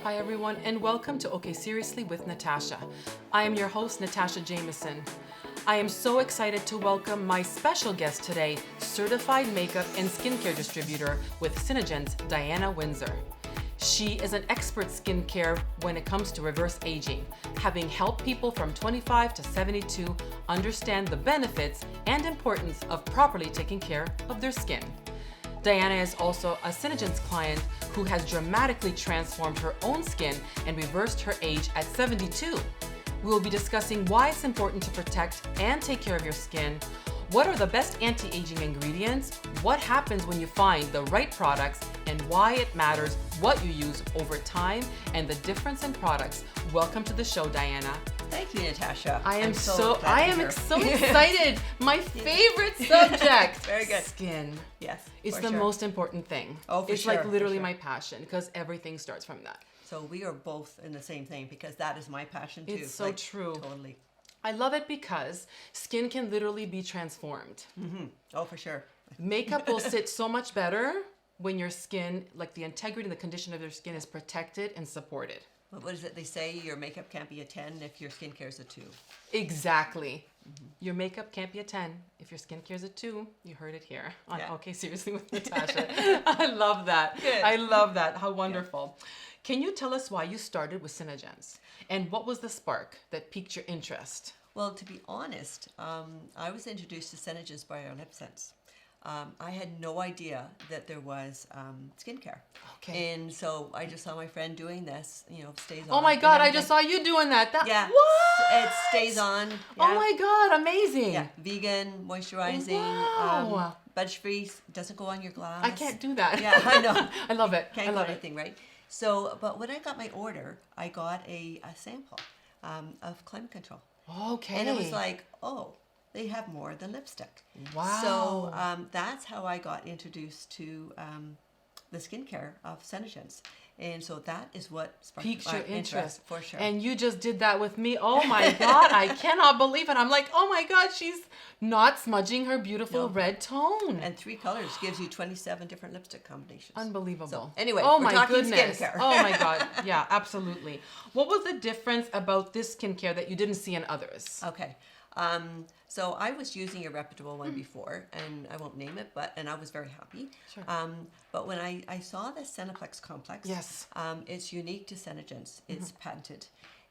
Hi everyone, and welcome to Okay Seriously with Natasha. I am your host, Natasha Jameson. I am so excited to welcome my special guest today, certified makeup and skincare distributor with SeneGence, Diana Winsor. She is an expert skincare when it comes to reverse aging, having helped people from 25 to 72 understand the benefits and importance of properly taking care of their skin. Diana is also a SeneGence client who has dramatically transformed her own skin and reversed her age at 72. We will be discussing why it's important to protect and take care of your skin, what are the best anti-aging ingredients, what happens when you find the right products, and why it matters what you use over time and the difference in products. Welcome to the show, Diana. Thank you, Natasha. I'm so excited. My favorite subject. Very good. Skin. Yes. It's the most important thing. Oh, for it's sure. It's like literally my passion because everything starts from that. So we are both in the same thing because that is my passion too. It's so true. Totally. I love it because skin can literally be transformed. Mm-hmm. Oh, for sure. Makeup will sit so much better when your skin, like the integrity and the condition of your skin is protected and supported. What is it they say? Your makeup can't be a 10 if your skincare is a 2. Exactly. Mm-hmm. Your makeup can't be a 10 if your skincare is a 2. You heard it here on Okay Seriously with Natasha. I love that. Good. I love that. How wonderful. Yeah. Can you tell us why you started with SeneGence and what was the spark that piqued your interest? Well, to be honest, I was introduced to SeneGence by our lip sense. I had no idea that there was skincare. Okay. And so I just saw my friend doing this, stays on. Oh my God, I just saw you doing that. Yeah. What? It stays on. Yeah. Oh my God, amazing. Yeah. Vegan, moisturizing, wow. budge-free, doesn't go on your glass. I can't do that. Yeah, I know. I love it. Can't I love go anything, right? So, but when I got my order, I got a sample of climate control. Okay. And it was like, oh, they have more than lipstick. Wow. So that's how I got introduced to the skincare of SeneGence. And so that is what piqued your interest. For sure. And you just did that with me. Oh my God, I cannot believe it. I'm like, oh my God, she's not smudging her beautiful red tone. And 3 colors gives you 27 different lipstick combinations. Unbelievable. So, anyway, oh we're my talking goodness. skincare. Oh my God. Yeah, absolutely. What was the difference about this skincare that you didn't see in others? Okay. So I was using a reputable one before, and I won't name it, and I was very happy. Sure. But when I saw the Cineplex Complex, yes, it's unique to SeneGence. It's patented,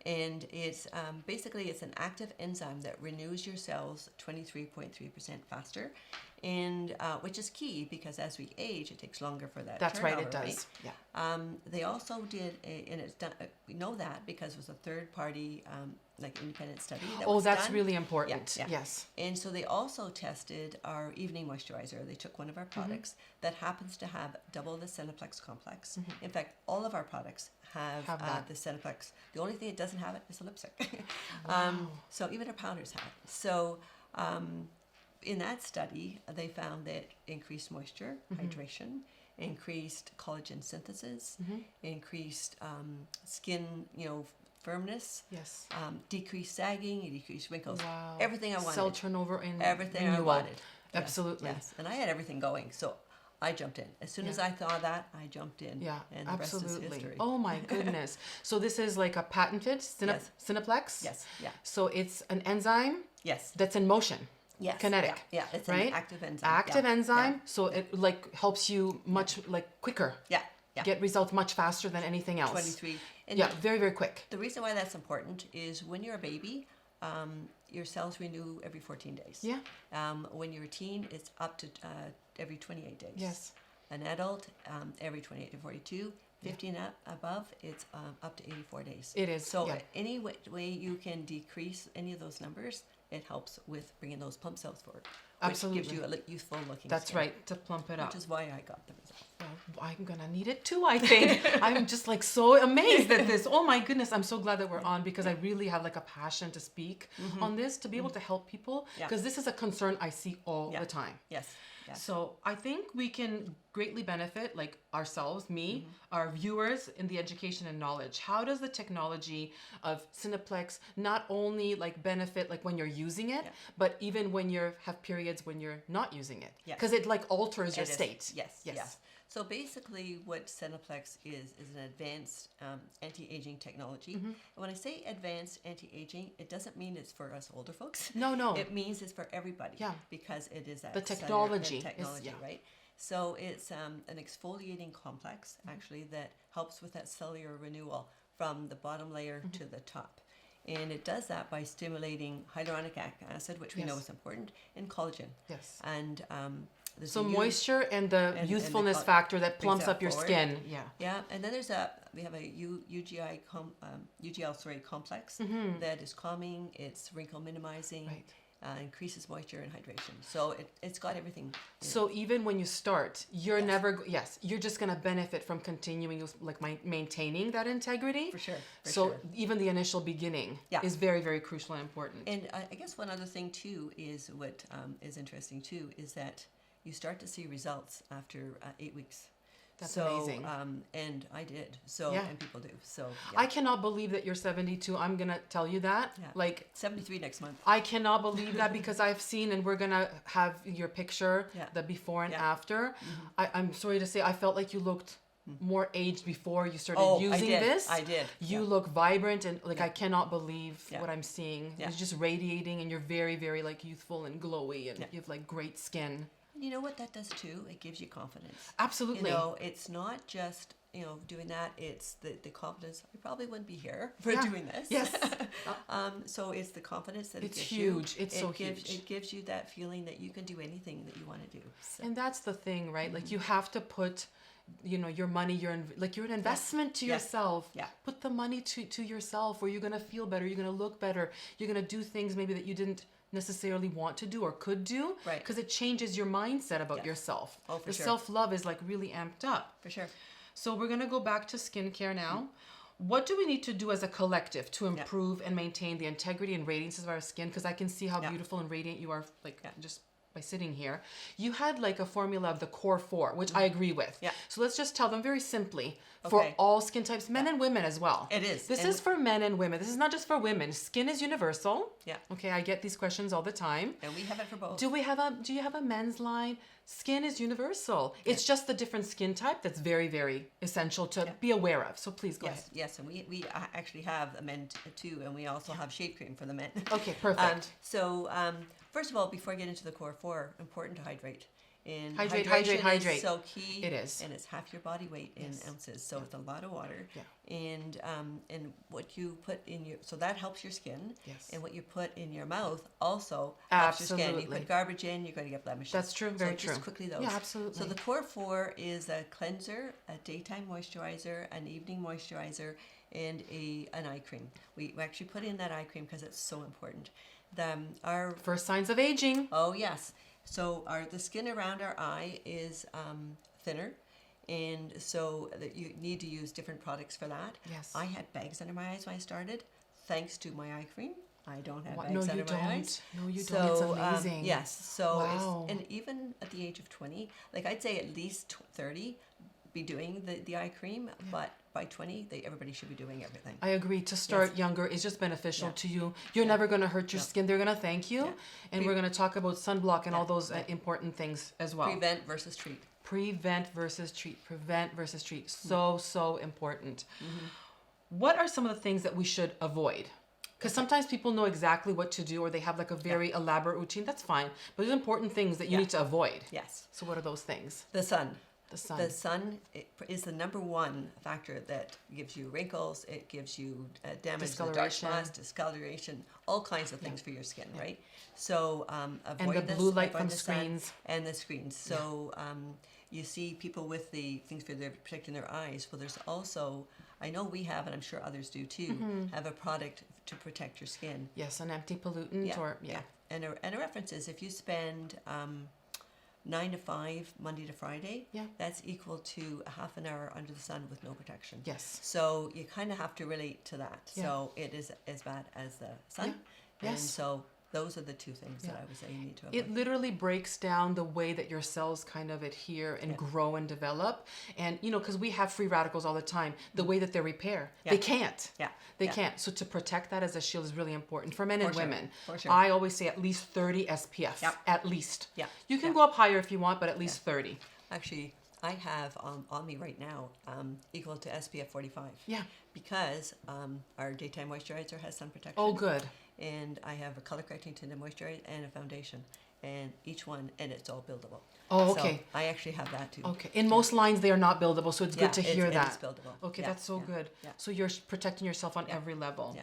and it's basically it's an active enzyme that renews your cells 23.3% faster, and which is key because as we age, it takes longer for that. That's right, it does. Right? Yeah. They also did, and it's done. We know that because it was a third-party. Like independent study. That's really important. Yeah. Yes. And so they also tested our evening moisturizer. They took one of our products that happens to have double the Cineplex Complex. In fact, all of our products have the Cineplex. The only thing it doesn't have it is the lipstick. Wow. So even our powders have it. So in that study, they found that increased moisture, hydration, increased collagen synthesis, increased skin, firmness, yes, decreased sagging, decreased wrinkles, wow. Everything I wanted. Cell turnover and everything renewal. I wanted. Absolutely. Yes. And I had everything going, so I jumped in. As soon as I thought that, I jumped in. Yeah, and absolutely. The rest is history. Oh my goodness. So this is like a patented Cineplex? Yes, yeah. So it's an enzyme Yes. that's in motion. Yes. Kinetic. Yeah, it's right? an active enzyme. Active enzyme, Yeah. so it like helps you much like quicker. Yeah. Get results much faster than anything else. 23. And very, very quick. The reason why that's important is when you're a baby, your cells renew every 14 days. Yeah. When you're a teen, it's up to every 28 days. Yes. An adult, every 28 to 42. 15 above, it's up to 84 days. It is. So any way you can decrease any of those numbers, it helps with bringing those plump cells forward. Absolutely. Which gives you a youthful looking That's skin. right, to plump it up. Which is why I got the result. Well, I'm gonna need it too, I think. I'm just like so amazed at this. Oh my goodness, I'm so glad that we're on because I really have like a passion to speak on this, to be able to help people because this is a concern I see all the time. Yes. Yeah. So I think we can greatly benefit like ourselves, me, our viewers in the education and knowledge. How does the technology of Cineplex not only like benefit like when you're using it, but even when you have periods when you're not using it? Because it like alters your state. Yes. So basically what Cineplex is an advanced anti-aging technology. And when I say advanced anti-aging, it doesn't mean it's for us older folks. No. It means it's for everybody. Yeah. Because it is that The technology is, right? So it's an exfoliating complex, actually, that helps with that cellular renewal from the bottom layer to the top. And it does that by stimulating hyaluronic acid, which we know is important, and collagen. Yes. And so moisture and the youthfulness factor that plumps up your skin. Yeah, and then we have a UGL complex that is calming, it's wrinkle minimizing, increases moisture and hydration. So it's got everything. So even when you start, you're you're just going to benefit from continuing maintaining that integrity. For sure. Even the initial beginning is very, very crucial and important. And I guess one other thing too is what is interesting too is that you start to see results after 8 weeks. That's amazing. And I did. And people do. So I cannot believe that you're 72. I'm going to tell you that. Yeah. Like 73 next month. I cannot believe that because I've seen, and we're going to have your picture, the before and after. I'm sorry to say, I felt like you looked more aged before you started using this. I did. You look vibrant and I cannot believe what I'm seeing. It's just radiating and you're very, very youthful and glowy and you have great skin. You know what that does too? It gives you confidence. Absolutely. It's not just, doing that. It's the confidence. I probably wouldn't be here for doing this. Yes. So it's the confidence that it's it gives huge. you. It's so huge. It gives you that feeling that you can do anything that you want to do. So. And that's the thing, right? You have to put, your money, you're an investment to yourself. Yeah. Put the money to yourself where you're going to feel better. You're going to look better. You're going to do things maybe that you didn't necessarily want to do or could do, right? Because it changes your mindset about yourself. Oh, for the sure. Self-love is really amped up. For sure. So we're gonna go back to skincare now. What do we need to do as a collective to improve and maintain the integrity and radiance of our skin? Because I can see how beautiful and radiant you are, just by sitting here. You had a formula of the core 4, which I agree with. Yeah. So let's just tell them very simply for all skin types, men and women as well. It is. This is for men and women. This is not just for women. Skin is universal. Yeah. Okay, I get these questions all the time. And we have it for both. Do you have a men's line? Skin is universal. It's just the different skin type that's very, very essential to be aware of. So please go ahead. Yes, and we actually have a men too, and we also have shave cream for the men. Okay, perfect. First of all, before I get into the core 4, important to hydrate. And hydrate. Is so key. It is. And it's half your body weight in ounces, so it's a lot of water. Yeah. And what you put in so that helps your skin. Yes. And what you put in your mouth also helps your skin. Absolutely. You put garbage in, you're going to get blemishes. That's true. Very true. Just quickly those. Yeah, absolutely. So the core 4 is a cleanser, a daytime moisturizer, an evening moisturizer, and an eye cream. We actually put in that eye cream because it's so important. Our first signs of aging. Oh yes. So the skin around our eye is thinner, and so that you need to use different products for that. Yes. I had bags under my eyes when I started, thanks to my eye cream. I don't have bags no, under you my don't. eyes. No, you don't. It's amazing. Yes. So wow. And even at the age of 20, I'd say at least 30, be doing the eye cream, but by 20, everybody should be doing everything. I agree. To start younger is just beneficial to you. You're never going to hurt your skin. They're going to thank you. Yeah. And we're going to talk about sunblock and all those important things as well. Prevent versus treat. Prevent versus treat. Prevent versus treat. So important. Mm-hmm. What are some of the things that we should avoid? Because sometimes people know exactly what to do or they have a very elaborate routine. That's fine. But there's important things that you need to avoid. Yes. So what are those things? The sun. The sun is the number one factor that gives you wrinkles. It gives you damage to the dark spots, discoloration, all kinds of things for your skin, right? So avoid and the blue light from screens. And the screens. So you see people with the things for protecting their eyes. Well, there's also, I know we have, and I'm sure others do too, have a product to protect your skin. Yes, an anti-pollutant And a reference is if you spend 9 to 5, Monday to Friday, that's equal to a half an hour under the sun with no protection. Yes. So you kind of have to relate to that. Yeah. So it is as bad as the sun. Yeah. And so those are the two things that I would say you need to avoid. It literally breaks down the way that your cells kind of adhere and grow and develop. And, because we have free radicals all the time, the way that they repair, they can't. Yeah. They can't. So to protect that as a shield is really important for men and women. For sure. I always say at least 30 SPF. Yep. At least. Yeah. You can go up higher if you want, but at least 30. Actually, I have on me right now equal to SPF 45. Yeah. Because our daytime moisturizer has sun protection. Oh, good. And I have a color correcting tinted moisturizer and a foundation. And each one, and it's all buildable. Oh, okay. So I actually have that too. Okay. In most lines, they are not buildable, so it's good to hear that. It's buildable. Okay, Yeah, that's so yeah, good. yeah. So you're protecting yourself on every level. Yeah.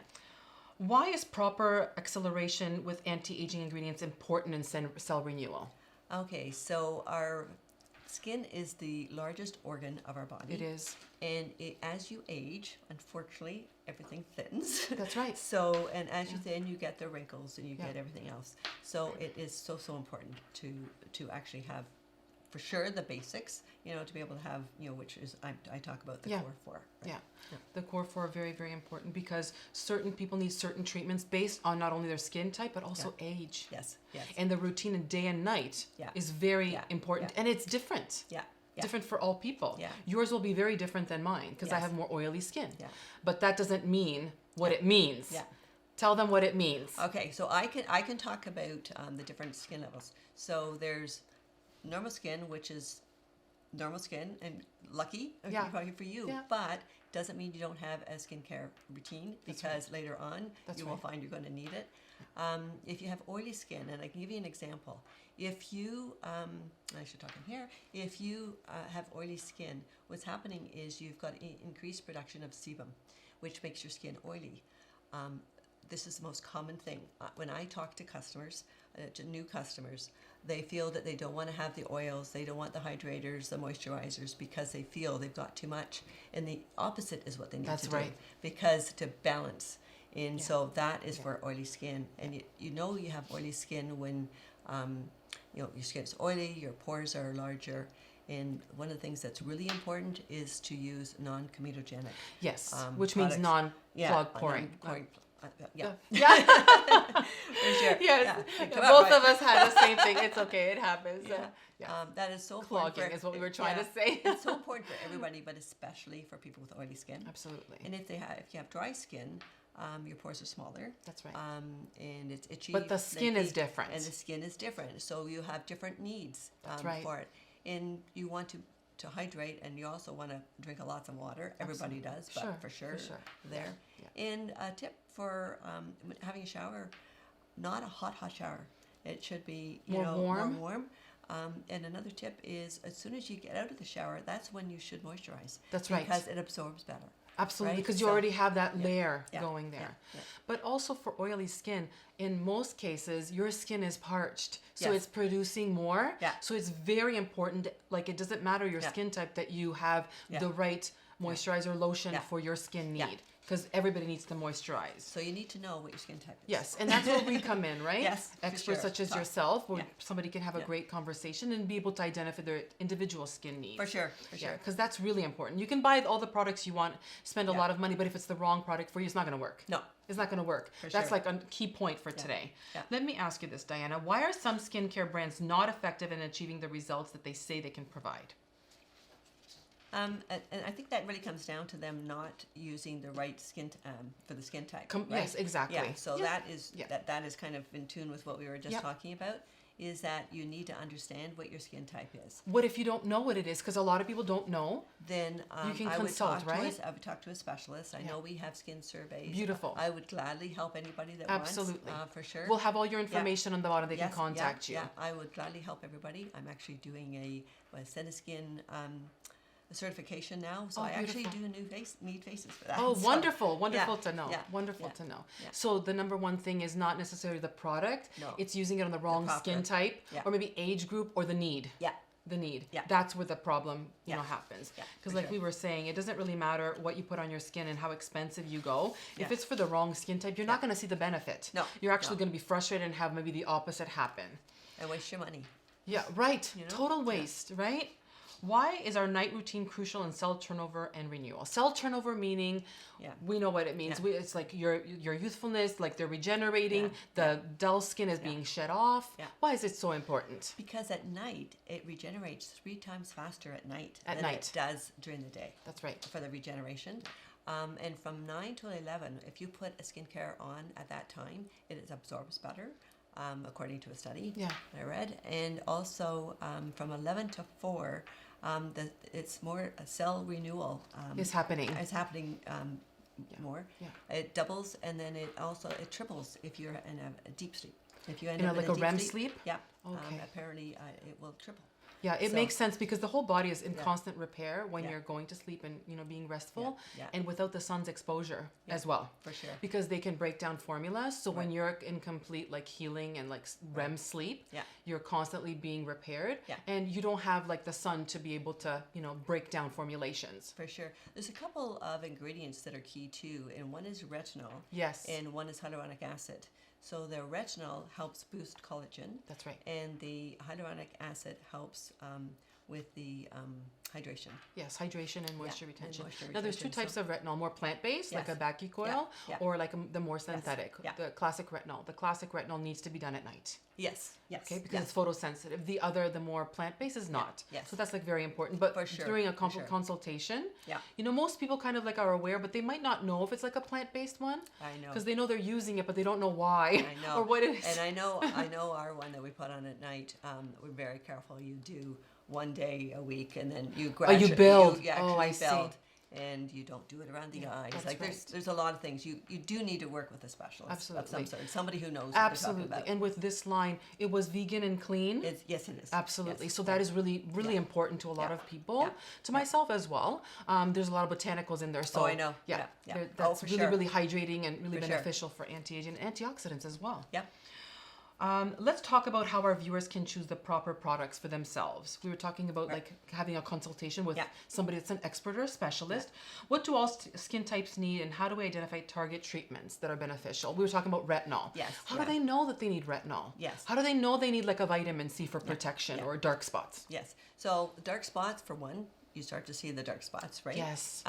Why is proper acceleration with anti-aging ingredients important in cell renewal? Okay, so our skin is the largest organ of our body. It is. And as you age, unfortunately, everything thins. That's right. So, and as you thin, you get the wrinkles and you get everything else. So it is so important to actually have, for sure, the basics, to be able to have, which is, I talk about the core four. Right? Yeah. The core four are very, very important because certain people need certain treatments based on not only their skin type, but also age. Yes. And the routine in day and night is very important. And it's different. Yeah. Different for all people. Yeah. Yours will be very different than mine because I have more oily skin. Yeah. But that doesn't mean what it means. Yeah. Tell them what it means. Okay, so I can talk about the different skin levels. So there's normal skin, which is normal skin and lucky probably for you, but doesn't mean you don't have a skincare routine because later on you will find you're going to need it. If you have oily skin, and I can give you an example. If you, I should talk in here, if you have oily skin, what's happening is you've got increased production of sebum, which makes your skin oily. This is the most common thing. When I talk to customers, to new customers, they feel that they don't want to have the oils, they don't want the hydrators, the moisturizers, because they feel they've got too much. And the opposite is what they need to do. Because to balance. And so that is for oily skin. And you have oily skin when your skin is oily, your pores are larger. And one of the things that's really important is to use non-comedogenic. Yes, which products. means non-clog pouring. Yeah. For sure. Yes. Both of us had the same thing. It's okay. It happens. That is so clogging is what we were trying to say. It's so important for everybody, but especially for people with oily skin. Absolutely. And if you have dry skin, your pores are smaller. That's right. And it's itchy. But the skin is different. And the skin is different. So you have different needs for it. And you want to hydrate, and you also want to drink lots of water. Everybody does, but for sure. There. Yeah. And a tip for having a shower, not a hot shower. It should be more warm. And another tip is as soon as you get out of the shower, that's when you should moisturize. That's right. Because it absorbs better. Absolutely, because you already have that layer going there. But also for oily skin, in most cases, your skin is parched. So it's producing more. So it's very important, like it doesn't matter your skin type, that you have the right moisturizer lotion for your skin need. Because everybody needs to moisturize. So you need to know what your skin type is. Yes, and that's where we come in, right? Yes, experts such as yourself, where somebody can have a great conversation and be able to identify their individual skin needs. For sure. Because that's really important. You can buy all the products you want, spend a lot of money, but if it's the wrong product for you, it's not going to work. No. It's not going to work. That's like a key point for today. Let me ask you this, Diana. Why are some skincare brands not effective in achieving the results that they say they can provide? And I think that really comes down to them not using the right skin for the skin type. Right? Yes, exactly. Yeah, so that is kind of in tune with what we were just talking about. Is that you need to understand what your skin type is. What if you don't know what it is? Because a lot of people don't know. Then you can consult, right? I would talk to a specialist. I know we have skin surveys. Beautiful. I would gladly help anybody that Absolutely. wants. For sure. We'll have all your information on the bottom. They can contact you. Yeah, I would gladly help everybody. I'm actually doing a SeneGence certification now, so I actually do need faces for that. Oh, so, wonderful to know. Wonderful to know. So the number one thing is not necessarily the product. No. It's using it on the wrong skin type or maybe age group or the need. The need. That's where the problem, happens. Because like we were saying, it doesn't really matter what you put on your skin and how expensive you go. If it's for the wrong skin type, you're not going to see the benefit. No. You're actually going to be frustrated and have maybe the opposite happen. And waste your money. Yeah, right. Total waste, right? Why is our night routine crucial in cell turnover and renewal? Cell turnover meaning, we know what it means. It's like your youthfulness, like they're regenerating, the dull skin is being shed off. Why is it so important? Because at night, it regenerates 3 times faster at night than it does during the day. That's right. For the regeneration. And from 9 to 11, if you put a skincare on at that time, it absorbs better. According to a study I read. And also from 11 to 4, It's more a cell renewal. Is happening. It's happening more. Yeah. It doubles, and then it triples if you're in a deep sleep. If you end In up like in a deep REM sleep? yeah. Okay. Apparently, it will triple. Yeah, it makes sense because the whole body is in Yeah. constant repair when Yeah. you're going to sleep and being restful, Yeah. and without the sun's exposure as well. For sure. Because they can break down formulas. So when Right. you're in complete like healing and like REM sleep, Yeah. you're constantly being repaired, Yeah. and you don't have like the sun to be able to break down formulations. For sure. There's a couple of ingredients that are key too, and one is retinol. Yes. And one is hyaluronic acid. So the retinol helps boost collagen. That's right. And the hyaluronic acid helps with the hydration. Yes, hydration and moisture and retention. moisture Now, there's two retention, types of retinol: more plant-based, like a Yes. Baki coil, Yeah. or like the more synthetic, Yeah. the classic retinol. The classic retinol needs to be done at night. Yes. Okay, because it's photosensitive. The more plant-based is not. Yes. So that's like very important. But For sure, during a for sure. consultation, Yeah. most people kind of like are aware, but they might not know if it's like a plant-based one. I know. Because they know they're using it, but they don't know why I know. or what it is. And I know our one that we put on at night, we're very careful. You do one day a week, and then you gradually build. You Oh, I actually see. build. And you don't do it around the eyes. that's Like right. there's a lot of things. You do need to work with a specialist of some Absolutely. sort, somebody who knows what Absolutely. they're talking about. And with this line, it was vegan and clean. Yes, it is. Absolutely. Yes. So that is really important to a lot Yeah. of people, Yeah. to myself as well. There's a lot of botanicals in there. So I know. Yeah, Yeah. that's for really, sure. really hydrating and really For sure. beneficial for anti-aging and antioxidants as well. Yeah. Let's talk about how our viewers can choose the proper products for themselves. We were talking about like having a consultation with Yeah. somebody that's an expert or a specialist. What do all skin types need, and how do we identify target treatments that are beneficial? We were talking about retinol. Yes, How yeah. do they know that they need retinol? Yes. How do they know they need like a vitamin C for protection yeah. or dark spots? Yes. So dark spots, for one, you start to see the dark spots, right? Yes.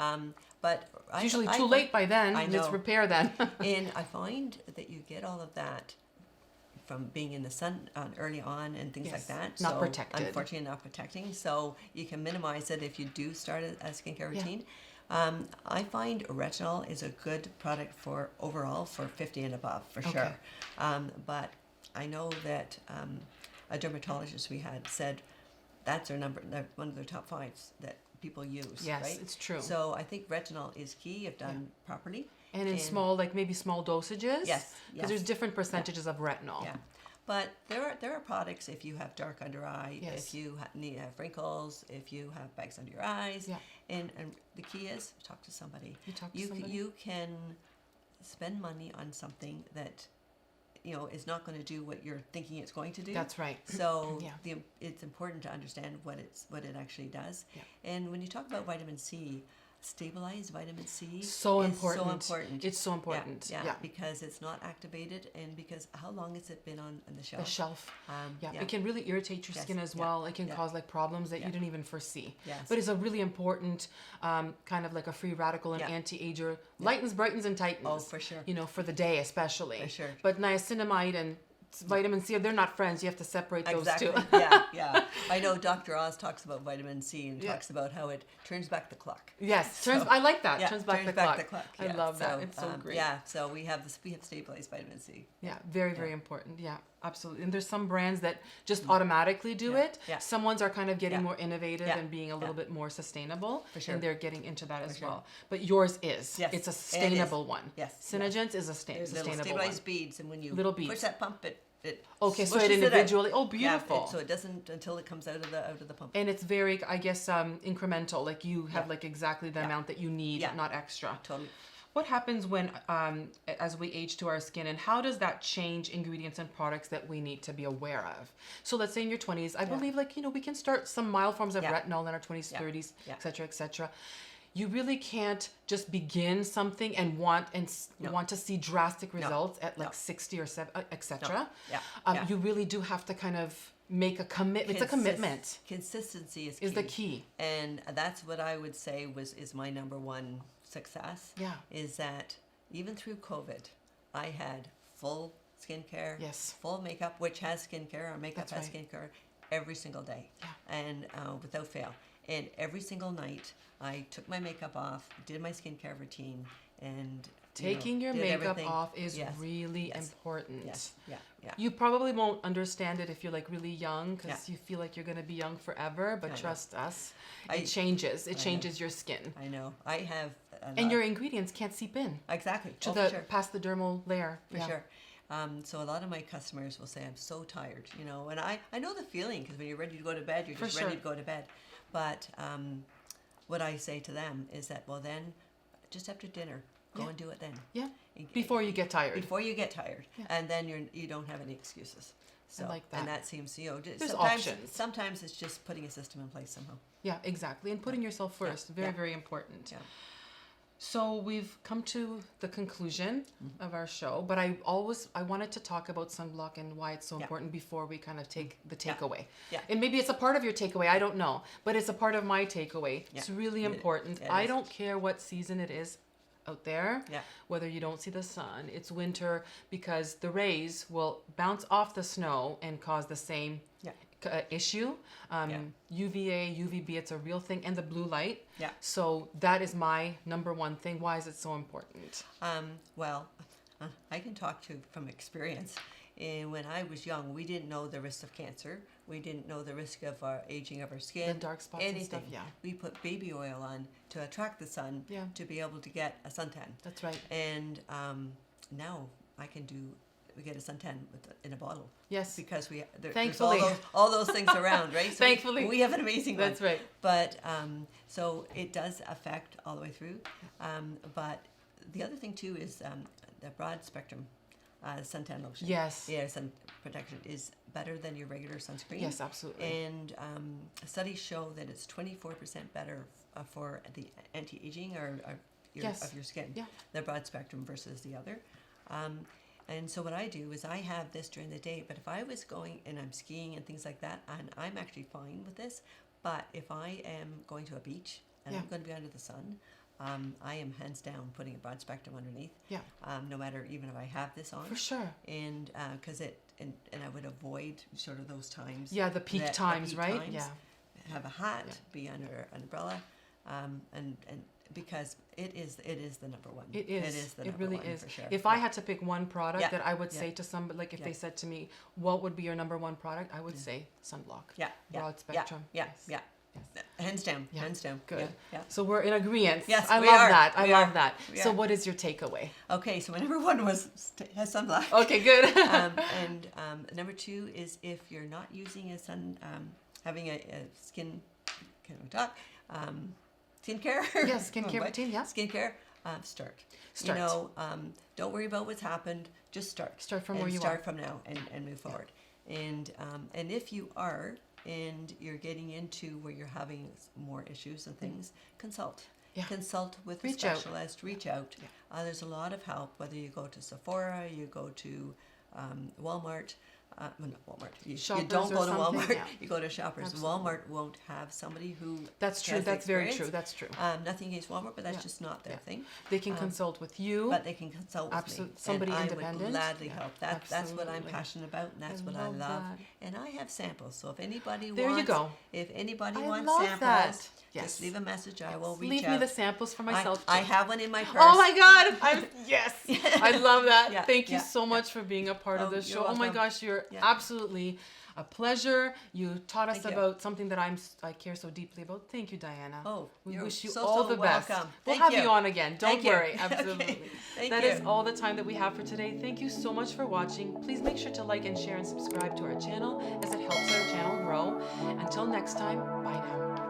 But It's usually too late by then. I Let's know. repair then. And I find that you get all of that from being in the sun early on and things Yes, like that. not So, protected. Unfortunately, not protecting. So you can minimize it if you do start a skincare Yeah. routine. I find retinol is a good product for overall for 50 and above, for Okay. sure. But I know that a dermatologist we had said that's one of their top fives that people use, Yes, right? it's true. So I think retinol is key if done properly. And in small, like maybe small dosages. Yes, Because yes. there's different percentages of retinol. Yeah, but there are products if you have dark under eye, Yes. if you have wrinkles, if you have bags under your eyes, Yeah. and the key is talk to somebody. You talk to You somebody. you can spend money on something that is not going to do what you're thinking it's going to do. That's right. So Yeah. it's important to understand what it actually does. Yeah. And when you talk about vitamin C, stabilized vitamin C So is important. so important. It's so important. Yeah, because it's not activated, and because how long has it been on the shelf? The shelf. Yeah. It can really irritate your Yes, skin as yeah, well. It can yeah. cause like problems that Yeah. you didn't even foresee. Yes. But it's a really important kind of like a free radical and Yeah. anti-ager. Lightens, brightens, and tightens. Oh, for sure. For the day especially. For sure. But niacinamide and vitamin C, they're not friends. You have to separate those Exactly. two. yeah. I know Dr. Oz talks about vitamin C and talks about how it turns back the clock. Yes, So- I like that. Yeah, turns back the clock. I yeah. love that. So, It's so great. Yeah, so we have stabilized vitamin C. Yeah, very important. Yeah, absolutely. And there's some brands that just automatically do Yeah, it. yeah. Some ones are kind of getting Yeah. more innovative Yeah, and being a little bit more sustainable. For sure. And they're getting into that as sure. well. But yours is. Yes, It's a it is. sustainable one. Yes, SeneGence is a There's little sustainable one. stabilized beads, and when you Little push beads. that pump, it Okay, so smushes it out. individually. Oh, Yeah, beautiful. so it doesn't until it comes out of the pump. And it's very, I guess, incremental. Like you have Yeah. like exactly the Yeah. amount that you need, Yeah. not extra. Totally. What happens when, as we age to our skin, and how does that change ingredients and products that we need to be aware of? So let's say in your 20s, I believe we can start some mild forms of Yeah. retinol in our 20s, Yeah. 30s, Yeah. et cetera, et cetera. You really can't just begin something and want to see drastic results at like 60 or 7, et cetera. Yeah. Yeah. You really do have to kind of make a commitment. It's a commitment. Consistency is the key. And that's what I would say is my number one success. Yeah. Is that even through COVID, I had full skincare, Yes. full makeup, which has skincare, our makeup That's has right. skincare every single day. Yeah. And without fail. And every single night, I took my makeup off, did my skincare routine, and taking your did makeup everything. off is Yes. really Yes. important. Yes. Yeah. Yeah. You probably won't understand it if you're like really young because Yeah. you feel like you're going to be young forever, but I know. trust us, I- it changes. It I know. changes your skin. I know. I have a lot. And your ingredients can't seep in Exactly. to Oh, the for sure. past the dermal layer. For sure. So a lot of my customers will say, I'm so tired, and I know the feeling, because when you're ready to go to bed, you're just ready to go to bed. But what I say to them is that, well, then just after dinner, go and do it then. Yeah. Before you get tired. Before you get tired. And then you don't have any excuses. So, I like that. And that seems, There's sometimes, options. sometimes it's just putting a system in place somehow. Yeah, exactly. And putting yourself first. Yeah. Very, Yeah. very important. Yeah. So we've come to the conclusion of our show, but I wanted to talk about sunblock and why it's so important before we kind of take the takeaway. Yeah. And maybe it's a part of your takeaway, I don't know, but it's a part of my takeaway. Yeah. It's really important. It I is. don't care what season it is out there, Yeah. whether you don't see the sun, it's winter, because the rays will bounce off the snow and cause the same issue. UVA, UVB, it's a real thing, and the blue light. Yeah. So that is my number one thing. Why is it so important? Well, I can talk to from experience. And when I was young, we didn't know the risk of cancer. We didn't know the risk of aging of our skin. The dark spots and stuff, yeah. We put baby oil on to attract the sun to be able to get a suntan. That's right. And now we get a suntan in a bottle. Yes. Because there's Thankfully. all those things around, right? So Thankfully. we have an amazing one. That's right. But so it does affect all the way through. But the other thing too is the broad spectrum suntan lotion. Yes. Yeah, sun protection is better than your regular sunscreen. Yes, absolutely. And studies show that it's 24% better for the anti-aging of your skin. Yeah. The broad spectrum versus the other. And so what I do is I have this during the day, but if I was going and I'm skiing and things like that, and I'm actually fine with this, but if I am going to a beach and I'm going to be under the sun, I am hands down putting a broad spectrum underneath. Yeah. No matter even if I have this on. For sure. And because and I would avoid sort of those times. Yeah, the peak times, right? Times. Yeah. Have a hat, be under an umbrella, and because it is the number one. It is. It is the it number really one is. for sure. If I had to pick one product that I would Yeah. say to somebody, like if they said to me, what would be your number one product? I would say sunblock. Yeah. Broad spectrum. Yeah. Yes. Yeah. Yes. Hands down. Yeah. Hands down. Good. Yeah. So we're in agreement. Yes, I we love are. that. I We love are. that. We So are. what is your takeaway? Okay, so my number one was has sunblock. Okay, good. And number two is if you're not using having a skin, can we talk? Skincare. Yes, skincare routine. Yeah. Skincare. Start. Start. Don't worry about what's happened. Just start. Start from and where you start are. from now and move forward. And if you are and you're getting into where you're having more issues and things, consult. Yeah. Consult with a Reach out. specialist. Reach out. Yeah. There's a lot of help. Whether you go to Sephora, you go to Walmart. Well, not Walmart. You Shoppers don't or go to something, Walmart. yeah. You go to Shoppers. Absolutely. Walmart won't have somebody who. That's true. has the That's very experience. true. That's true. Nothing against Walmart, but that's Yeah. just not their Yeah. thing. They can consult with you. But they can consult with Absolute- me. somebody and I independent. would gladly Yeah, help. That's what I'm absolutely. passionate about, and that's I what I love love. that. And I have samples. So if anybody There you wants, go. if anybody I wants love samples, that. Yes. just leave a message. I will reach Leave out. me the samples for myself. I too. have one in my purse. Oh my God! Yes, I love that. Yeah, Thank you yeah, so much for being a part of Oh, this you're show. Oh my welcome. gosh, you're Yeah. absolutely a pleasure. You taught us Thank you. about something that I care so deeply about. Thank you, Diana. Oh, we you're wish you so, all so the best. welcome. We'll Thank have you. you on again. Don't Thank you. worry. Okay. Absolutely. Thank That you. is all the time that we have for today. Thank you so much for watching. Please make sure to like and share and subscribe to our channel as it helps our channel grow. Until next time, bye now.